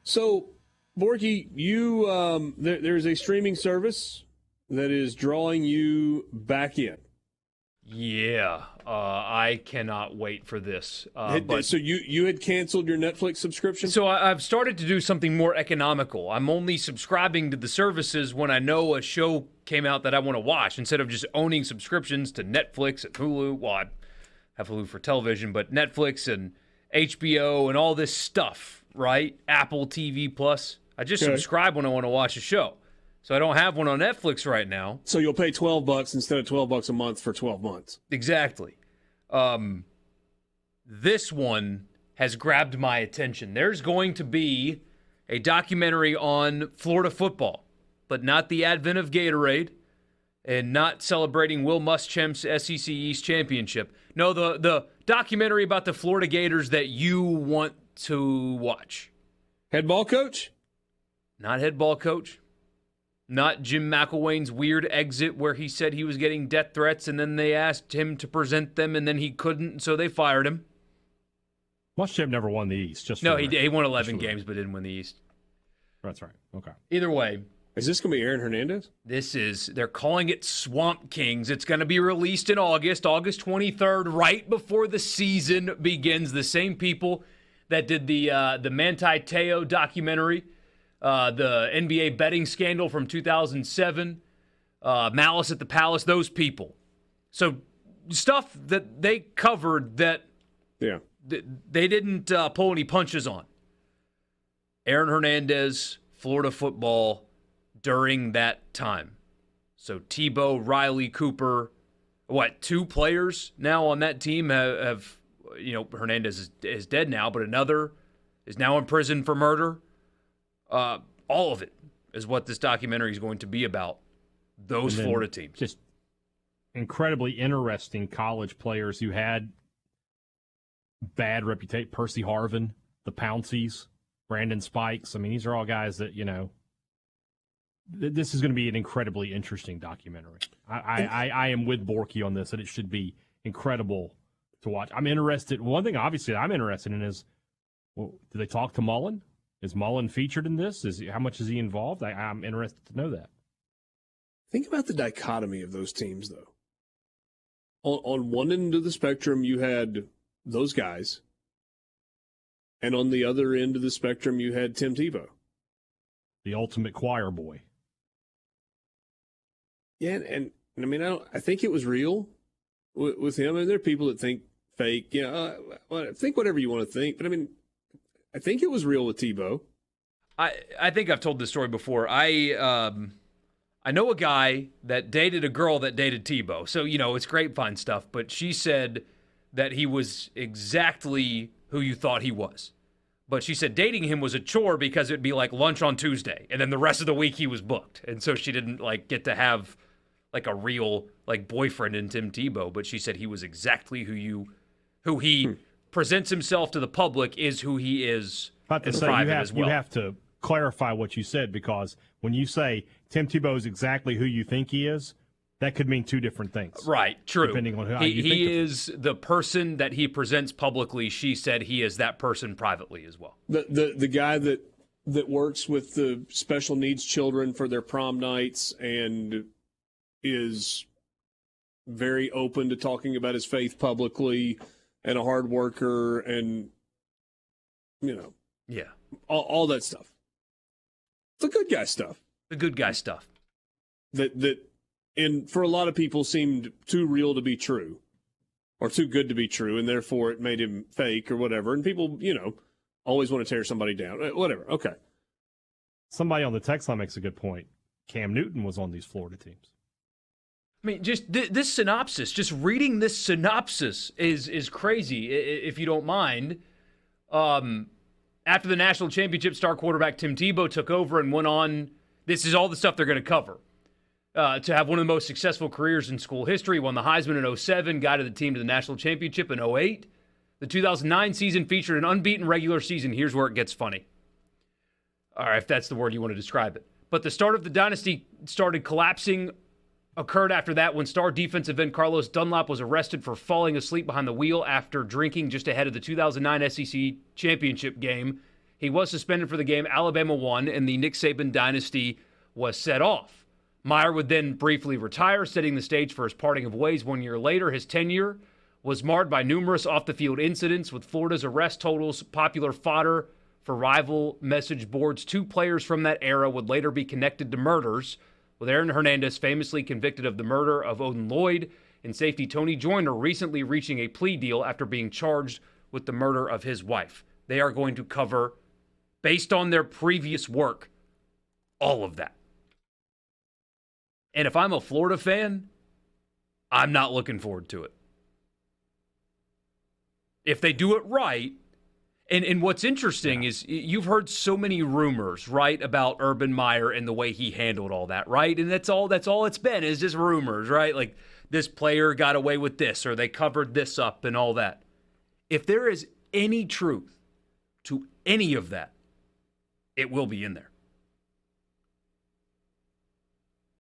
So, Borky, there's a streaming service that is drawing you back in. Yeah, I cannot wait for this. So you had canceled your Netflix subscription? So I've started to do something more economical. I'm only subscribing to the services when I know a show came out that I want to watch, instead of just owning subscriptions to Netflix and Hulu. Well, I have Hulu for television, but Netflix and HBO and all this stuff, right? Apple TV Plus. I just subscribe when I want to watch a show. So I don't have one on Netflix right now. So you'll pay $12 instead of $12 a month for 12 months. Exactly. This one has grabbed my attention. There's going to be a documentary on Florida football, but not the advent of Gatorade and not celebrating Will Muschamp's SEC East Championship. No, the documentary about the Florida Gators that you want to watch. Head ball coach? Not head ball coach. Not Jim McElwain's weird exit where he said he was getting death threats and then they asked him to present them and then he couldn't, so they fired him. Muschamp never won the East. No, he won 11 games but didn't win the East. That's right. Okay. Either way. Is this going to be Aaron Hernandez? They're calling it Swamp Kings. It's going to be released in August 23rd, right before the season begins. The same people that did the Manti Te'o documentary, the NBA betting scandal from 2007, Malice at the Palace, those people. So stuff that they covered that they didn't pull any punches on. Aaron Hernandez, Florida football during that time. So Tebow, Riley, Cooper, two players now on that team have Hernandez is dead now, but another is now in prison for murder. All of it is what this documentary is going to be about. Those Florida teams. Just incredibly interesting college players who had bad reputation. Percy Harvin, the Pounceys, Brandon Spikes. I mean, these are all guys that, this is going to be an incredibly interesting documentary. I am with Borky on this, and it should be incredible to watch. I'm interested. One thing, obviously, I'm interested in is, do they talk to Mullen? Is Mullen featured in this? How much is he involved? I'm interested to know that. Think about the dichotomy of those teams, though. On one end of the spectrum, you had those guys, and on the other end of the spectrum, you had Tim Tebow. The ultimate choir boy. Yeah, and I mean, I think it was real with him. And there are people that think fake. Think whatever you want to think. But I mean, I think it was real with Tebow. I think I've told this story before. I know a guy that dated a girl that dated Tebow. So, it's grapevine stuff. But she said that he was exactly who you thought he was. But she said dating him was a chore because it'd be like lunch on Tuesday. And then the rest of the week he was booked. And so she didn't get to have a real boyfriend in Tim Tebow. But she said he was exactly who he presents himself to the public is who he is in private as well. You have to clarify what you said, because when you say Tim Tebow is exactly who you think he is, that could mean two different things. Right, true. Depending on how you think he is the person that he presents publicly. She said he is that person privately as well. The guy that works with the special needs children for their prom nights and is very open to talking about his faith publicly and a hard worker and, all that stuff. The good guy stuff. The good guy stuff. And for a lot of people seemed too real to be true or too good to be true, and therefore it made him fake or whatever. And people, always want to tear somebody down. Whatever. Okay. Somebody on the text line makes a good point. Cam Newton was on these Florida teams. I mean, just this synopsis, just reading this synopsis is crazy, if you don't mind. After the national championship, star quarterback Tim Tebow took over and went on. This is all the stuff they're going to cover. To have one of the most successful careers in school history, won the Heisman in 2007, guided the team to the national championship in 2008. The 2009 season featured an unbeaten regular season. Here's where it gets funny. All right, if that's the word you want to describe it. But the start of the dynasty started collapsing, occurred after that when star defensive end Carlos Dunlap was arrested for falling asleep behind the wheel after drinking just ahead of the 2009 SEC championship game. He was suspended for the game. Alabama won, and the Nick Saban dynasty was set off. Meyer would then briefly retire, setting the stage for his parting of ways 1 year later. His tenure was marred by numerous off-the-field incidents, with Florida's arrest totals popular fodder for rival message boards. 2 players from that era would later be connected to murders, with Aaron Hernandez famously convicted of the murder of Odin Lloyd, and safety Tony Joyner recently reaching a plea deal after being charged with the murder of his wife. They are going to cover, based on their previous work, all of that. And if I'm a Florida fan, I'm not looking forward to it. If they do it right, and what's interesting is you've heard so many rumors, right, about Urban Meyer and the way he handled all that, right? And that's all it's been, is just rumors, right? Like, this player got away with this, or they covered this up and all that. If there is any truth to any of that, it will be in there.